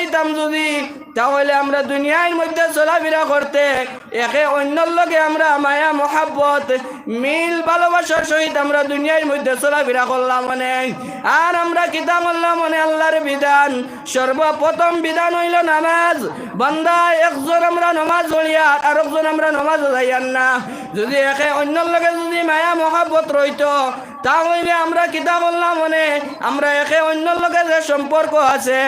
পাইতাম যদি, তাহলে আমরা দুনিয়ার মধ্যে চলাফেরা করতে একে অন্যর লগে আমরা মায়া মহাব্বত মিল ভালোবাসার সহিত আমরা দুনিয়ার মধ্যে চলাফেরা করলাম মানে। আর আমরা কিতা করলাম মানে আল্লাহর বিধান। সর্বপ্রথম বিধান হইল নামাজ। বান্দা একজন আমরা নামাজ পড়িয়া আর একজন আমরা নামাজ যাইয়ান না। যদি একে অন্যর লগে যদি মায়া মহাব্বত রইতো, তাহলে আমরা কিতা করলাম মানে আমরা একে অন্যর লগে যে সম্পর্ক আছে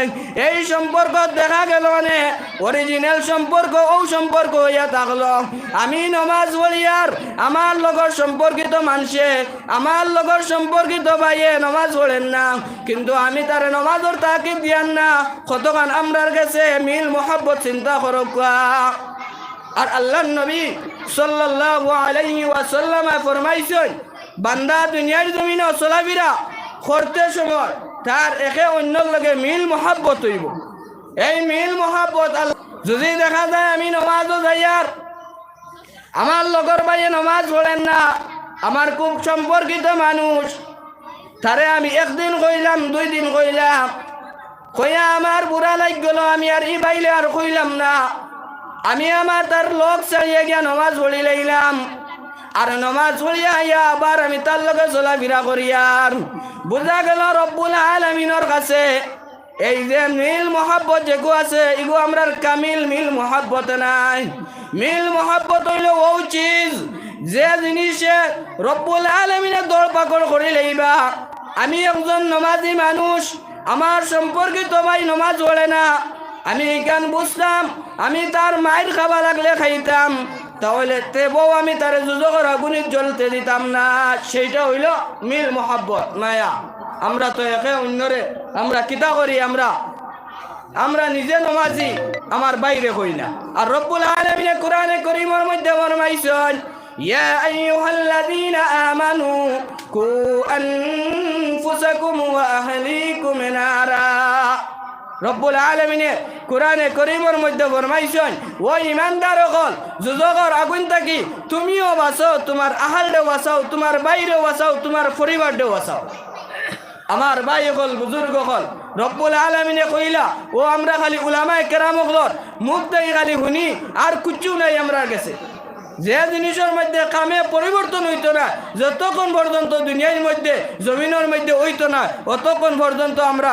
এই সম্পর্ক দেখা গেল মানে অরিজিনাল সম্পর্ক ও সম্পর্ক হইয়া থাকলো। আমি নমাজ পড়িয়ার আমার লগর সম্পর্কিত মানুষে আমার লগর সম্পর্কিত ভাইয়ে নমাজ পড়েন না, কিন্তু আমি তার নমাজর তাকিদ দিয়ান না। কতক্ষণ আমরার কাছে মিল মোহাব্বত চিন্তা করক। আর আল্লাহর নবী সাল্লাল্লাহু আলাইহি ওয়াসাল্লাম ফরমাইছেন, বান্দা দুনিয়ার জমিনে চলাফেরা করতে সময় তার একে অন্যর লগে মিল মোহাব্বত হইব। এই মিল মোহাব্বত যদি দেখা যায় আমি নমাজও যাইয়ার আমার লগর ভাইয়ে নমাজ পড়েন না, আমার খুব সম্পর্কিত মানুষ, তারে আমি একদিন কইলাম 2 দিন কইলাম, কইয়া আমার বুড়া লাগ গেল, আমি আর ই বাইলে আর কইলাম না। আমি আমার তার লোক চাইয়া গিয়া নমাজ পড়ি লাইলাম। আর নমাজ পড়িয়া আইয়া আবার আমি তার লগে চলাফেরা করিয়ার বুঝা গেল রব্বুল আলামিনের কাছে এই যে মিল মোহাব্বত যেগু আছে এগু আমরার কামিল মিল মোহাব্বত নাই। মিল মোহাব্বত হইল ও চিজ যে জিনিসে রব্বুল আলামিনের দর পাকড় করি লইবা। আমি একজন নমাজি মানুষ, আমার সম্পর্কিত ভাই নমাজ পড়ে না, আমি এখান বুঝতাম আমি তার মায়ের খাবার লাগলে খাইতাম, তাহলে তেবও আমি তার যুজকর আগুনে জ্বলতে দিতাম না। সেইটা হইল মিল মোহাব্বত মায়া। আমরা তো একে অন্যরে আমরা কিতা করি, আমরা নিজে নমাজি আমার বাইরে কই না। আর রব্বুল আলামিন কোরআনে কারীমের মধ্যে ফরমাইছেন, ইয়া আইয়ুহাল্লাযীনা আমানু কু আনফুসাকুম ওয়া আহলিকুম নারা। রব্বুল আলামিন কোরআনে কারীমের মধ্যে ফরমাইছেন, ও ঈমানদার হল যুজকর আগুন থাকি তুমিও বাঁচাও, তোমার আহালও বাঁচাও, তোমার বাইরেও বাঁচাও, তোমার পরিবারও বাঁচাও। আমার ভাই হল বুজুর্গ হল রব্বুল আলামিনে কইলা ও আমরা খালি উলামায়ে কেরাম হলর মুখ দেই খালি শুনি আর কিচ্ছু নাই আমরা গেছে। যে জিনিসের মধ্যে কামে পরিবর্তন হইতো না, যতক্ষণ পর্যন্ত দুনিয়ার মধ্যে জমিনের মধ্যে হইতো না, অতক্ষণ পর্যন্ত আমরা